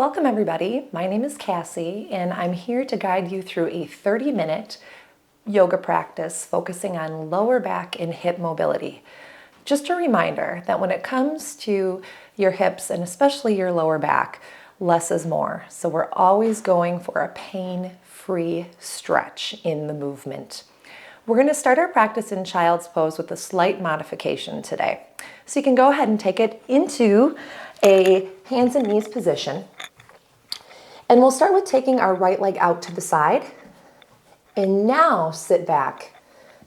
Welcome everybody. My name is Cassie and I'm here to guide you through a 30-minute yoga practice focusing on lower back and hip mobility. Just a reminder that when it comes to your hips and especially your lower back, less is more. So we're always going for a pain-free stretch in the movement. We're going to start our practice in child's pose with a slight modification today. So you can go ahead and take it into a hands and knees position. And we'll start with taking our right leg out to the side. And now sit back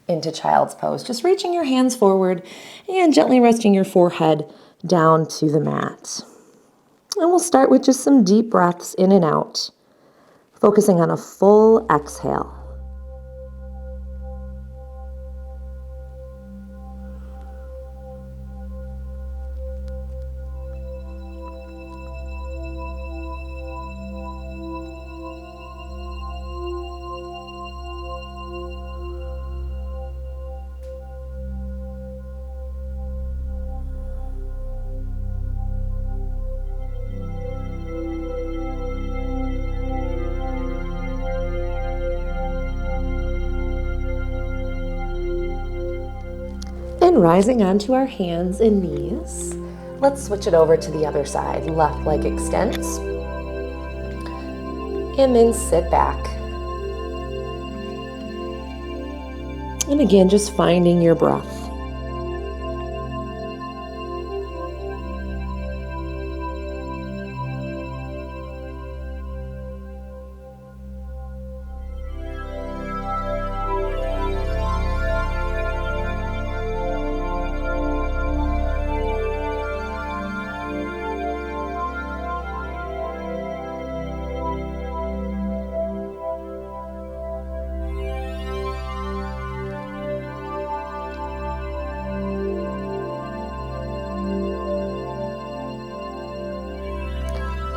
into child's pose. Just reaching your hands forward and gently resting your forehead down to the mat. And we'll start with just some deep breaths in and out, focusing on a full exhale. And rising onto our hands and knees, let's switch it over to the other side. Left leg extends. And then sit back. And again, just finding your breath.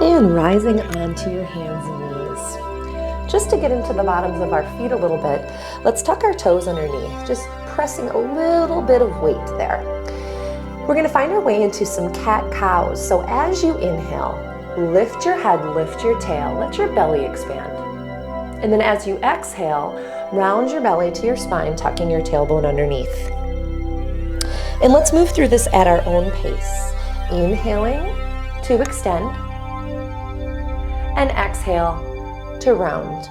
And rising onto your hands and knees. Just to get into the bottoms of our feet a little bit, let's tuck our toes underneath, just pressing a little bit of weight there. We're going to find our way into some cat-cows. So as you inhale, lift your head, lift your tail, let your belly expand. And then as you exhale, round your belly to your spine, tucking your tailbone underneath. And let's move through this at our own pace. Inhaling to extend. And exhale to round.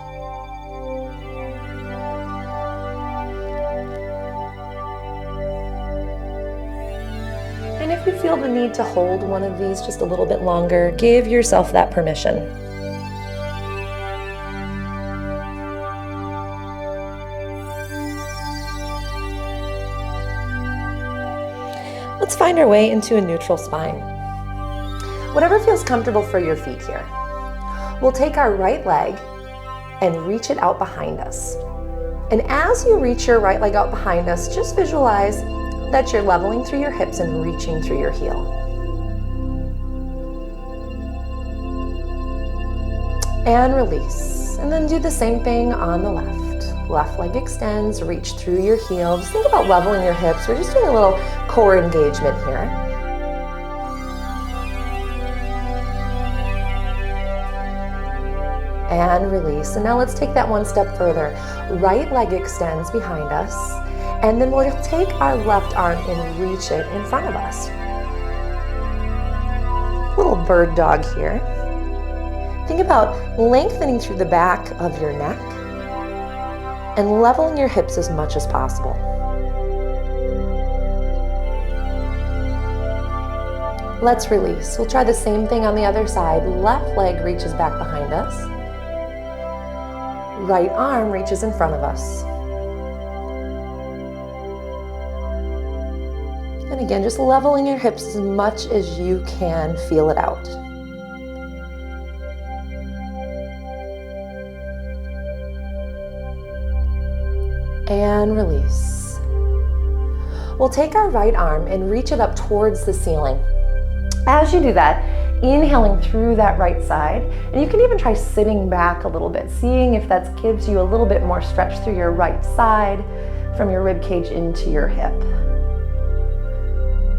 And if you feel the need to hold one of these just a little bit longer, give yourself that permission. Let's find our way into a neutral spine. Whatever feels comfortable for your feet here. We'll take our right leg and reach it out behind us. And as you reach your right leg out behind us, just visualize that you're leveling through your hips and reaching through your heel. And release. And then do the same thing on the left. Left leg extends, reach through your heel. Just think about leveling your hips. We're just doing a little core engagement here. And release. And now let's take that one step further. Right leg extends behind us. And then we'll take our left arm and reach it in front of us. Little bird dog here. Think about lengthening through the back of your neck and leveling your hips as much as possible. Let's release. We'll try the same thing on the other side. Left leg reaches back behind us. Right arm reaches in front of us. And again, just leveling your hips as much as you can feel it out. And release. We'll take our right arm and reach it up towards the ceiling. As you do that, inhaling through that right side, and you can even try sitting back a little bit, seeing if that gives you a little bit more stretch through your right side from your rib cage into your hip.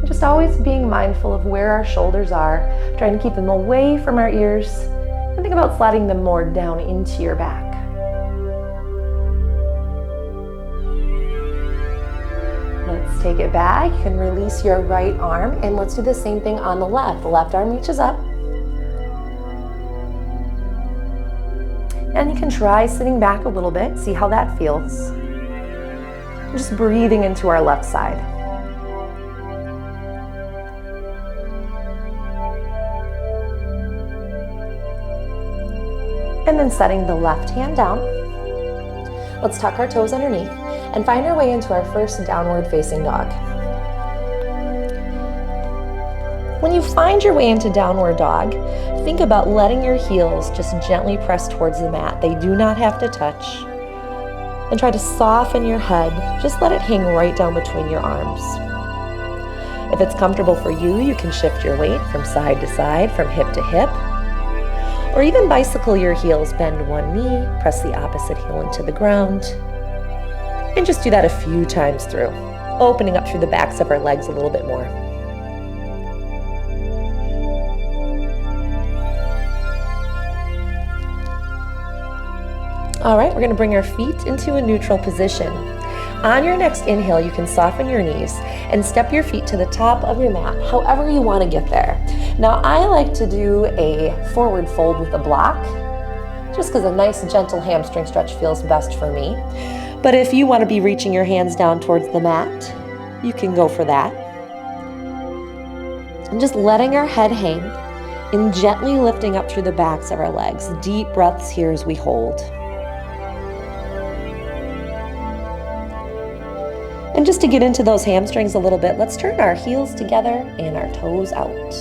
Just always being mindful of where our shoulders are, trying to keep them away from our ears And think about sliding them more down into your back. Let's take it back. You can release your right arm, and let's do the same thing on the left. The left arm reaches up. And you can try sitting back a little bit, see how that feels. Just breathing into our left side. And then setting the left hand down. Let's tuck our toes underneath and find our way into our first downward facing dog. When you find your way into downward dog, think about letting your heels just gently press towards the mat. They do not have to touch. And try to soften your head. Just let it hang right down between your arms. If it's comfortable for you, you can shift your weight from side to side, from hip to hip. Or even bicycle your heels, bend one knee, press the opposite heel into the ground. And just do that a few times through, opening up through the backs of our legs a little bit more. All right, we're going to bring our feet into a neutral position. On your next inhale, you can soften your knees and step your feet to the top of your mat, however you want to get there. Now, I like to do a forward fold with a block, just because a nice gentle hamstring stretch feels best for me. But if you want to be reaching your hands down towards the mat, you can go for that. And just letting our head hang and gently lifting up through the backs of our legs. Deep breaths here as we hold. And just to get into those hamstrings a little bit, let's turn our heels together and our toes out.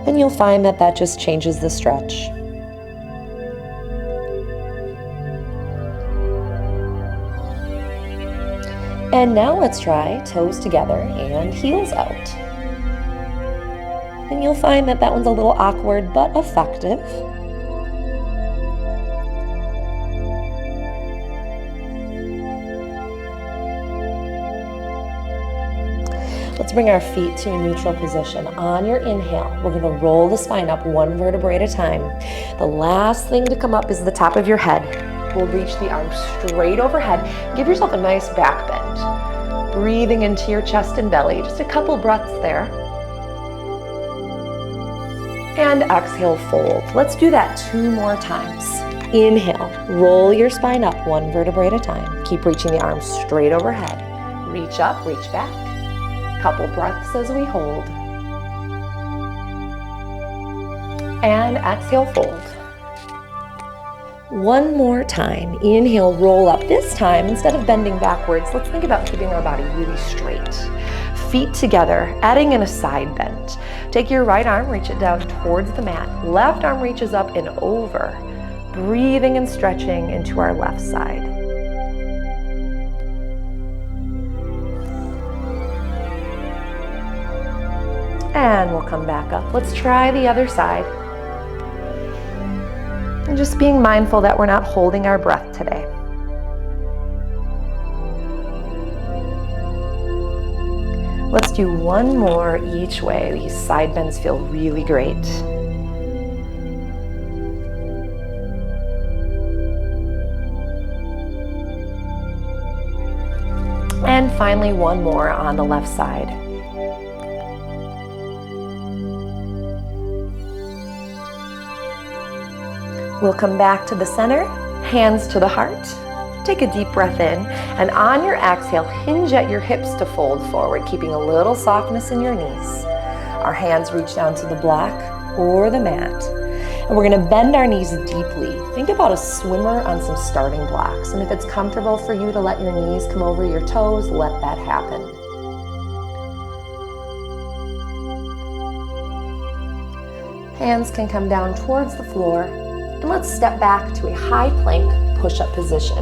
And you'll find that that just changes the stretch. And now let's try toes together and heels out. And you'll find that that one's a little awkward but effective. Let's bring our feet to a neutral position. On your inhale, we're going to roll the spine up one vertebrae at a time. The last thing to come up is the top of your head. We'll reach the arms straight overhead. Give yourself a nice back bend. Breathing into your chest and belly. Just a couple breaths there. And exhale, fold. Let's do that 2 more times. Inhale, roll your spine up one vertebrae at a time. Keep reaching the arms straight overhead. Reach up, reach back. Couple breaths as we hold. And exhale, fold. One more time. Inhale, roll up. This time, instead of bending backwards, let's think about keeping our body really straight. Feet together, adding in a side bend. Take your right arm, reach it down towards the mat. Left arm reaches up and over. Breathing and stretching into our left side. And we'll come back up. Let's try the other side. And just being mindful that we're not holding our breath today. Let's do one more each way. These side bends feel really great. And finally, one more on the left side. We'll come back to the center, hands to the heart. Take a deep breath in, and on your exhale, hinge at your hips to fold forward, keeping a little softness in your knees. Our hands reach down to the block or the mat. And we're gonna bend our knees deeply. Think about a swimmer on some starting blocks. And if it's comfortable for you to let your knees come over your toes, let that happen. Hands can come down towards the floor. And let's step back to a high plank push-up position.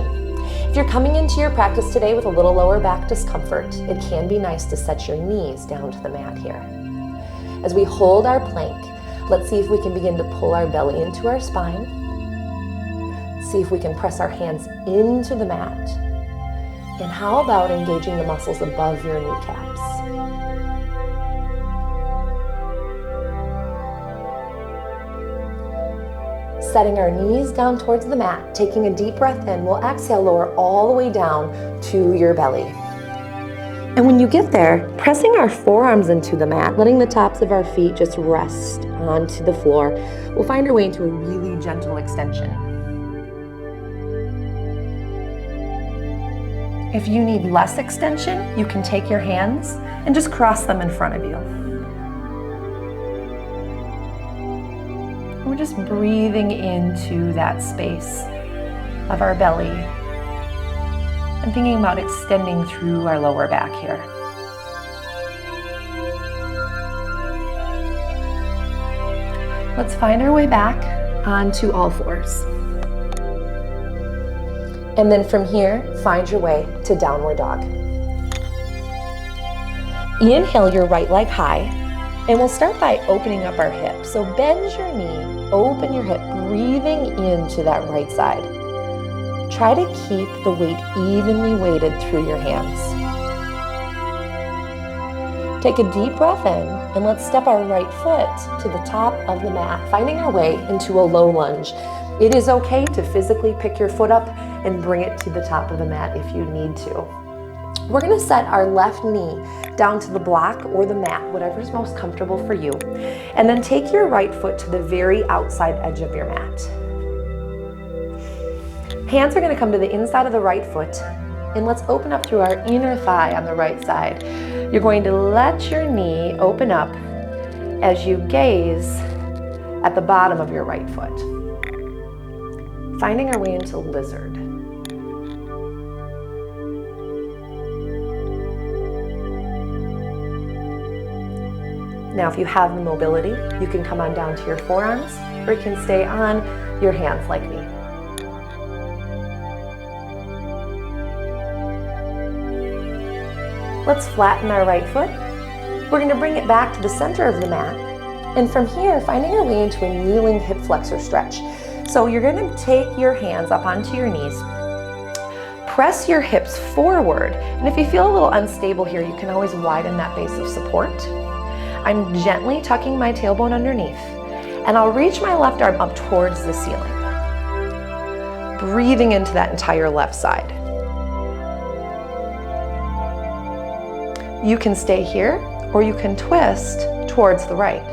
If you're coming into your practice today with a little lower back discomfort, it can be nice to set your knees down to the mat here. As we hold our plank, let's see if we can begin to pull our belly into our spine. See if we can press our hands into the mat. And how about engaging the muscles above your kneecaps? setting our knees down towards the mat, taking a deep breath in. We'll exhale, lower all the way down to your belly. And when you get there, pressing our forearms into the mat, letting the tops of our feet just rest onto the floor, we'll find our way into a really gentle extension. If you need less extension, you can take your hands and just cross them in front of you. We're just breathing into that space of our belly and thinking about extending through our lower back here. Let's find our way back onto all fours. And then from here, find your way to downward dog. Inhale your right leg high, and we'll start by opening up our hip. So bend your knee, open your hip, breathing into that right side. Try to keep the weight evenly weighted through your hands. Take a deep breath in, and let's step our right foot to the top of the mat, finding our way into a low lunge. It is okay to physically pick your foot up and bring it to the top of the mat if you need to. We're gonna set our left knee down to the block or the mat, whatever's most comfortable for you. And then take your right foot to the very outside edge of your mat. Hands are gonna come to the inside of the right foot, and let's open up through our inner thigh on the right side. You're going to let your knee open up as you gaze at the bottom of your right foot. Finding our way into lizard. Now, if you have the mobility, you can come on down to your forearms, or you can stay on your hands like me. Let's flatten our right foot. We're going to bring it back to the center of the mat. And from here, finding our way into a kneeling hip flexor stretch. So you're going to take your hands up onto your knees. Press your hips forward. And if you feel a little unstable here, you can always widen that base of support. I'm gently tucking my tailbone underneath, and I'll reach my left arm up towards the ceiling. Breathing into that entire left side. You can stay here, or you can twist towards the right.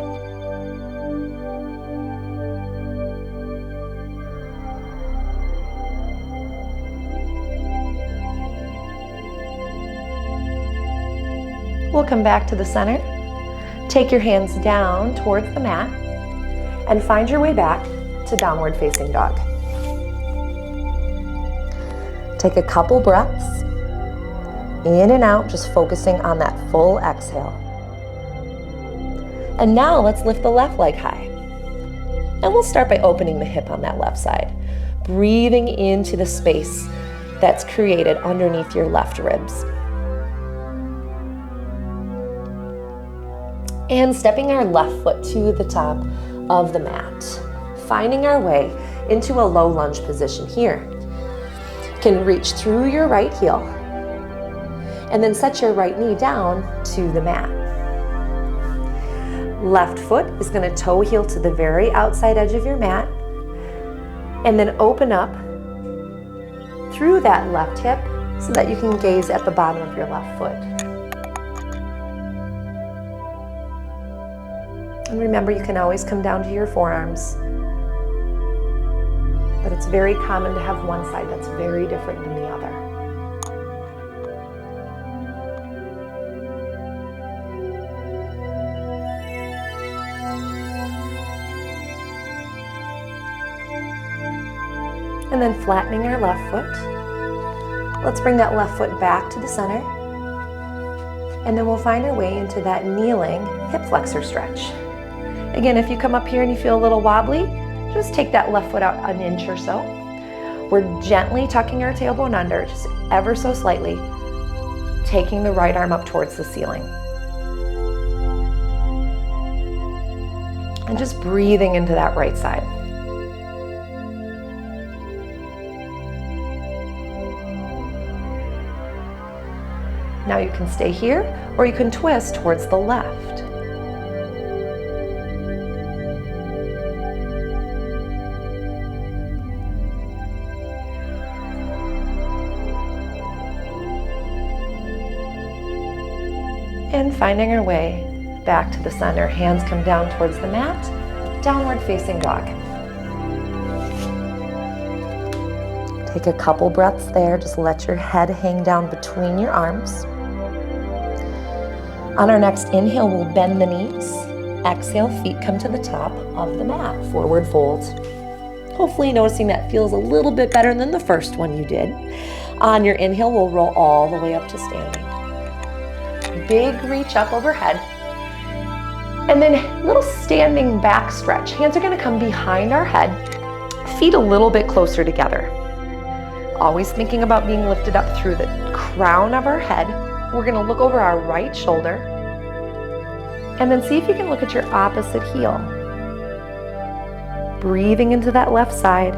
We'll come back to the center. Take your hands down towards the mat and find your way back to downward facing dog. Take a couple breaths in and out, just focusing on that full exhale. And now let's lift the left leg high. And we'll start by opening the hip on that left side, breathing into the space that's created underneath your left ribs. And stepping our left foot to the top of the mat, finding our way into a low lunge position here. You can reach through your right heel and then set your right knee down to the mat. Left foot is going to toe heel to the very outside edge of your mat, and then open up through that left hip so that you can gaze at the bottom of your left foot. And remember, you can always come down to your forearms, but it's very common to have one side that's very different than the other. And then flattening our left foot. Let's bring that left foot back to the center. And then we'll find our way into that kneeling hip flexor stretch. Again, if you come up here and you feel a little wobbly, just take that left foot out an inch or so. We're gently tucking our tailbone under, just ever so slightly, taking the right arm up towards the ceiling. And just breathing into that right side. Now you can stay here, or you can twist towards the left. And finding our way back to the center. Hands come down towards the mat, downward facing dog. Take a couple breaths there. Just let your head hang down between your arms. On our next inhale, we'll bend the knees. Exhale, feet come to the top of the mat, forward fold. Hopefully noticing that feels a little bit better than the first one you did. On your inhale, we'll roll all the way up to standing. Big reach up overhead. And then little standing back stretch. Hands are gonna come behind our head, feet a little bit closer together. Always thinking about being lifted up through the crown of our head. We're gonna look over our right shoulder and then see if you can look at your opposite heel. Breathing into that left side.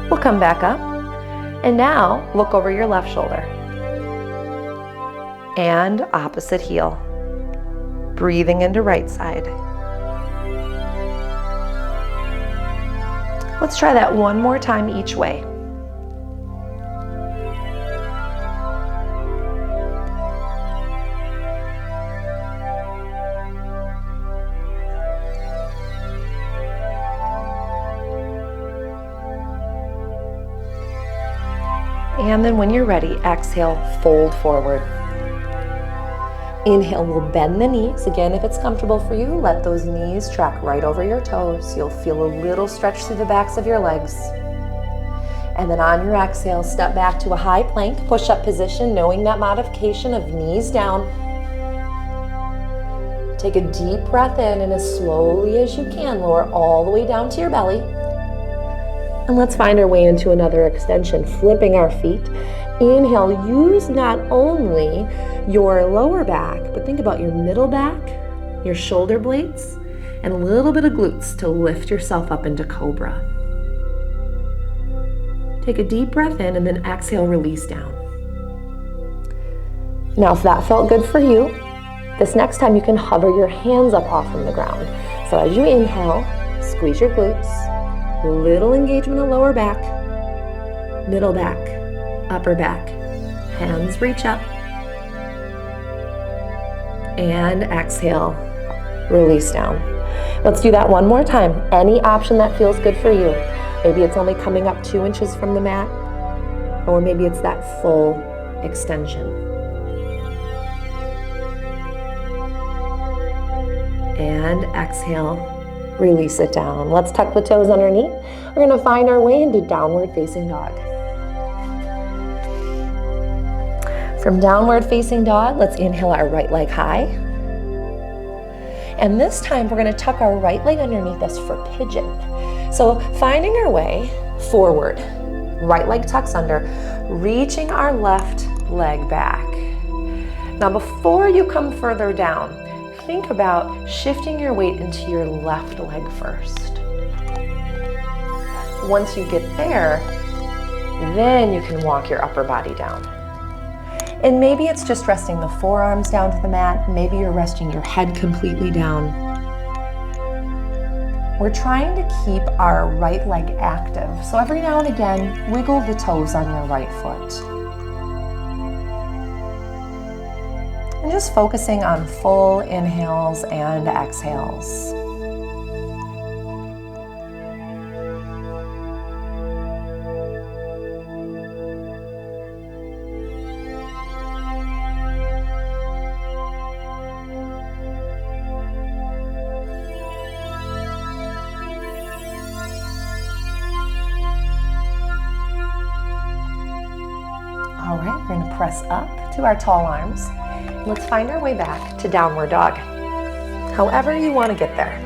We'll come back up. And now look over your left shoulder. And opposite heel. Breathing into right side. Let's try that one more time each way. And then when you're ready, exhale, fold forward. Inhale, we'll bend the knees. Again, if it's comfortable for you, let those knees track right over your toes. You'll feel a little stretch through the backs of your legs. And then on your exhale, step back to a high plank, push-up position, knowing that modification of knees down. Take a deep breath in, and as slowly as you can, lower all the way down to your belly. And let's find our way into another extension, flipping our feet. Inhale, use not only your lower back, but think about your middle back, your shoulder blades, and a little bit of glutes to lift yourself up into cobra. Take a deep breath in and then exhale, release down. Now, if that felt good for you, this next time you can hover your hands up off from the ground. So as you inhale, squeeze your glutes, little engagement of lower back, middle back, upper back. Hands reach up. And exhale, release down. Let's do that one more time. Any option that feels good for you. Maybe it's only coming up 2 inches from the mat, or maybe it's that full extension. And exhale, release it down. Let's tuck the toes underneath. We're gonna find our way into downward facing dog. From downward facing dog, let's inhale our right leg high. And this time we're gonna tuck our right leg underneath us for pigeon. So finding our way forward, right leg tucks under, reaching our left leg back. Now before you come further down, think about shifting your weight into your left leg first. Once you get there, then you can walk your upper body down. And maybe it's just resting the forearms down to the mat. Maybe you're resting your head completely down. We're trying to keep our right leg active. So every now and again, wiggle the toes on your right foot. And just focusing on full inhales and exhales. All right, we're going to press up to our tall arms. Let's find our way back to downward dog. However you want to get there.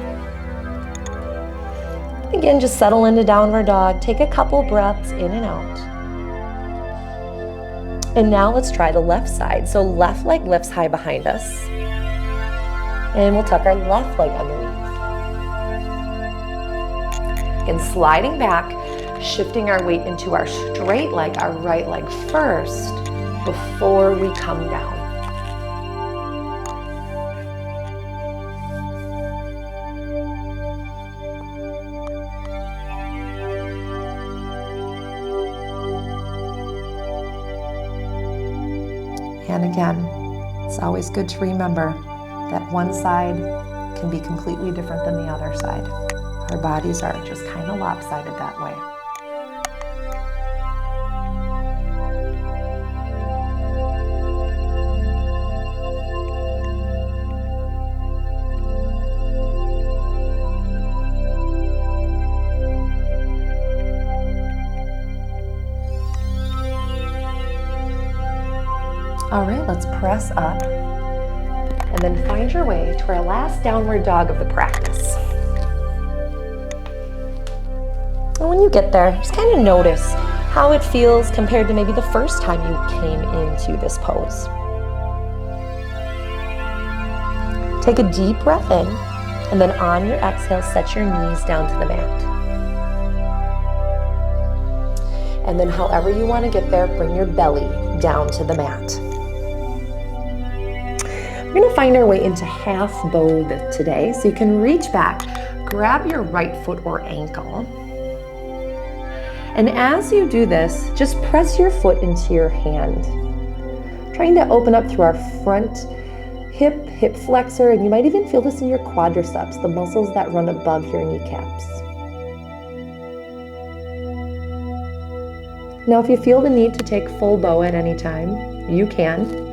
Again, just settle into downward dog. Take a couple breaths in and out. And now let's try the left side. So left leg lifts high behind us. And we'll tuck our left leg underneath. And sliding back, shifting our weight into our straight leg, our right leg first, before we come down. And again, it's always good to remember that one side can be completely different than the other side. Our bodies are just kind of lopsided that way. All right, let's press up and then find your way to our last downward dog of the practice. And when you get there, just kind of notice how it feels compared to maybe the first time you came into this pose. Take a deep breath in, and then on your exhale, set your knees down to the mat. And then however you want to get there, bring your belly down to the mat. We're going to find our way into half bow today. So you can reach back, grab your right foot or ankle. And as you do this, just press your foot into your hand. Trying to open up through our front hip flexor, and you might even feel this in your quadriceps, the muscles that run above your kneecaps. Now, if you feel the need to take full bow at any time, you can.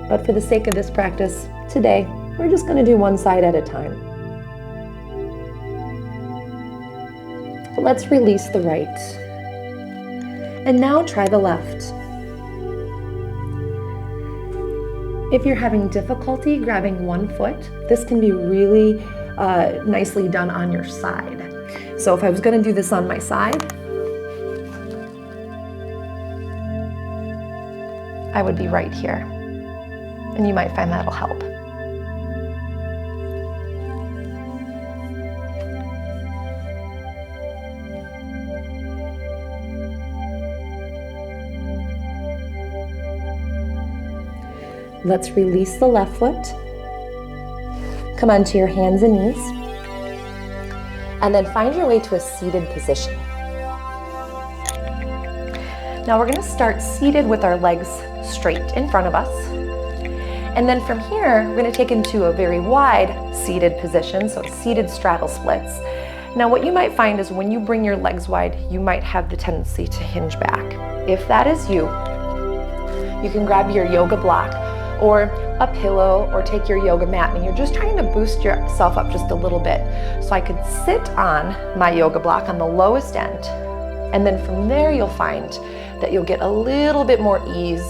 But for the sake of this practice today, we're just going to do one side at a time. So let's release the right. And now try the left. If you're having difficulty grabbing one foot, this can be really nicely done on your side. So if I was going to do this on my side, I would be right here. And you might find that'll help. Let's release the left foot. Come onto your hands and knees. And then find your way to a seated position. Now we're going to start seated with our legs straight in front of us. And then from here, we're going to take into a very wide seated position, so seated straddle splits. Now what you might find is when you bring your legs wide, you might have the tendency to hinge back. If that is you, you can grab your yoga block or a pillow or take your yoga mat, and you're just trying to boost yourself up just a little bit. So I could sit on my yoga block on the lowest end, and then from there you'll find that you'll get a little bit more ease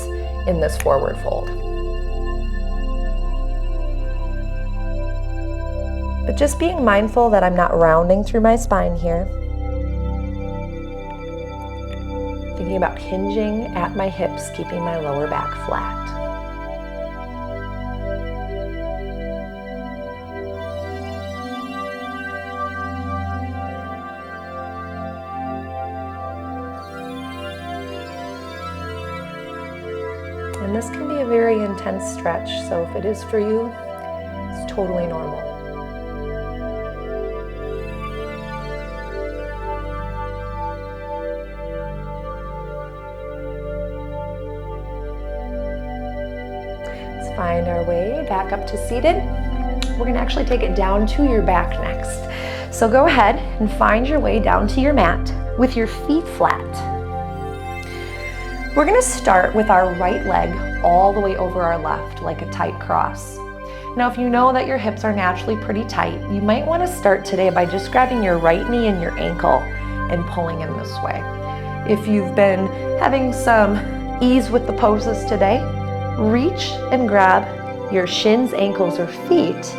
in this forward fold. But just being mindful that I'm not rounding through my spine here. Thinking about hinging at my hips, keeping my lower back flat. And this can be a very intense stretch, so if it is for you, it's totally normal. Find our way back up to seated. We're going to actually take it down to your back next. So go ahead and find your way down to your mat with your feet flat. We're going to start with our right leg all the way over our left, like a tight cross. Now, if you know that your hips are naturally pretty tight, you might want to start today by just grabbing your right knee and your ankle and pulling in this way. If you've been having some ease with the poses today, reach and grab your shins, ankles, or feet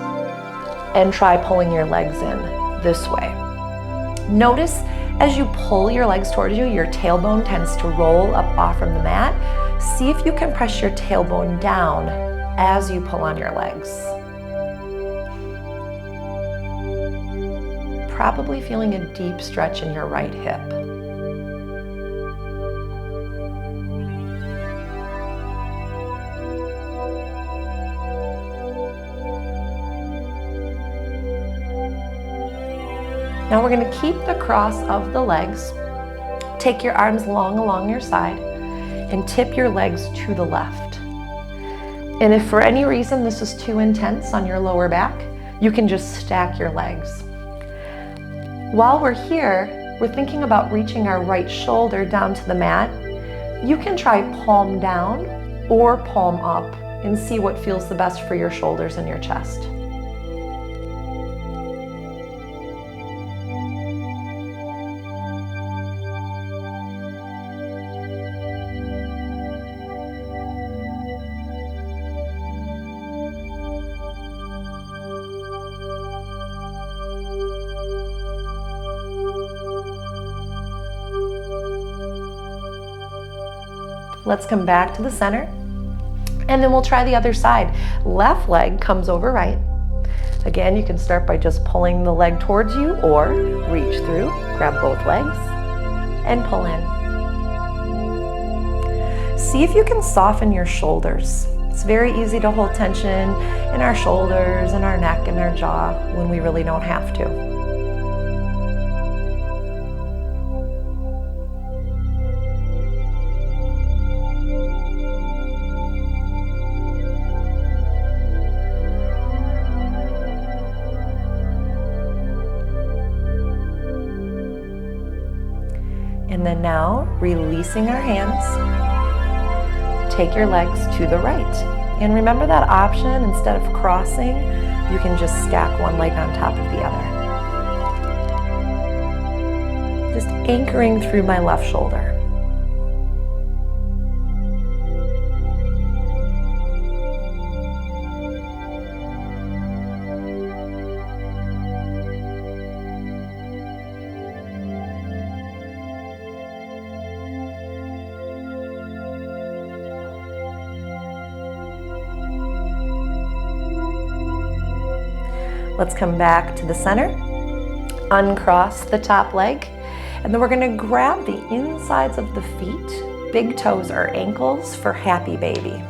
and try pulling your legs in this way. Notice as you pull your legs towards you, your tailbone tends to roll up off from the mat. See if you can press your tailbone down as you pull on your legs. Probably feeling a deep stretch in your right hip. Now we're going to keep the cross of the legs. Take your arms long along your side. and tip your legs to the left. And if for any reason this is too intense on your lower back, you can just stack your legs. While we're here, we're thinking about reaching our right shoulder down to the mat. You can try palm down or palm up and see what feels the best for your shoulders and your chest. Let's come back to the center, and then we'll try the other side. Left leg comes over right. Again, you can start by just pulling the leg towards you or reach through, grab both legs, and pull in. See if you can soften your shoulders. It's very easy to hold tension in our shoulders and our neck and our jaw when we really don't have to. And then now, releasing our hands, take your legs to the right. And remember that option, instead of crossing, you can just stack one leg on top of the other. Just anchoring through my left shoulder. Let's come back to the center, uncross the top leg, and then we're gonna grab the insides of the feet, big toes or ankles for happy baby.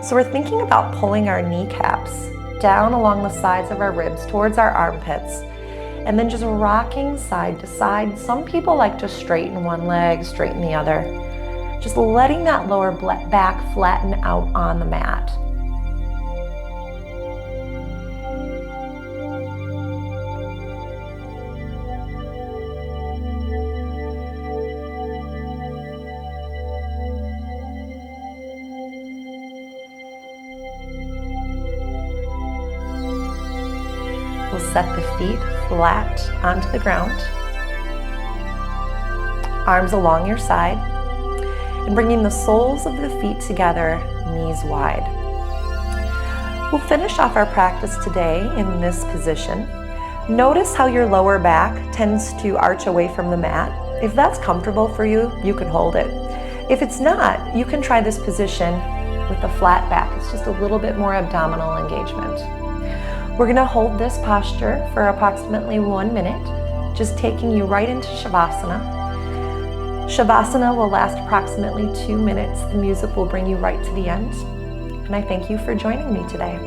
So we're thinking about pulling our kneecaps down along the sides of our ribs towards our armpits, and then just rocking side to side. Some people like to straighten one leg, straighten the other. Just letting that lower back flatten out on the mat. We'll set the feet flat onto the ground, arms along your side, and bringing the soles of the feet together, knees wide. We'll finish off our practice today in this position. Notice how your lower back tends to arch away from the mat. If that's comfortable for you, you can hold it. If it's not, you can try this position with a flat back. It's just a little bit more abdominal engagement. We're gonna hold this posture for approximately 1 minute, just taking you right into Shavasana. Shavasana will last approximately 2 minutes. The music will bring you right to the end. And I thank you for joining me today.